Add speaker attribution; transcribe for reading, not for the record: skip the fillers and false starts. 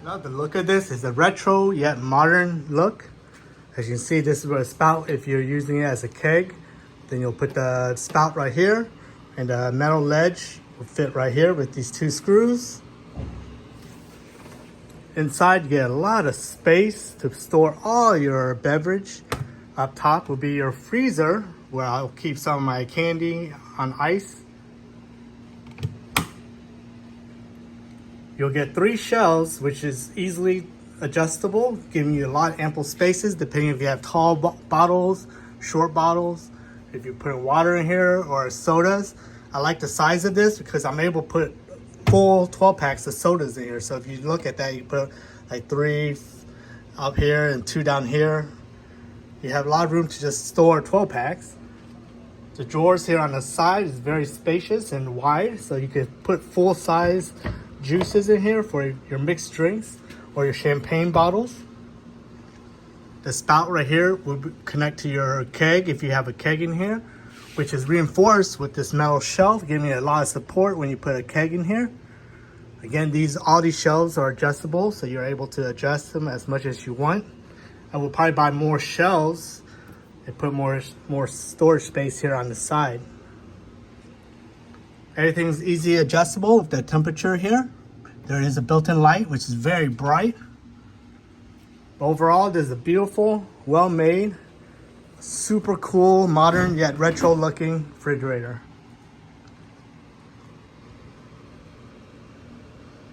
Speaker 1: Love the look of this. It's a retro yet modern look. As you can see, this is where a spout, if you're using it as a keg, then you'll put the spout right here, and the metal ledge will fit right here with these two screws. Inside, you get a lot of space to store all your beverage. Up top will be your freezer, where I'll keep some of my candy on ice. You'll get 3 shelves, which is easily adjustable, giving you a lot of ample spaces, depending if you have tall bottles, short bottles, if you put water in here or sodas. I like the size of this because I'm able to put full 12 packs of sodas in here. So if you look at that, you put like 3 up here and 2 down here. You have a lot of room to just store 12 packs. The drawers here on the side is very spacious and wide, so you can put full size juices in here for your mixed drinks or your champagne bottles. The spout right here will connect to your keg if you have a keg in here, which is reinforced with this metal shelf, giving you a lot of support when you put a keg in here. Again, all these shelves are adjustable, so you're able to adjust them as much as you want. I will probably buy more shelves and put more storage space here on the side. Everything's easy adjustable with the temperature here. There is a built-in light, which is very bright. Overall, this is a beautiful, well-made, super cool, modern yet retro-looking refrigerator.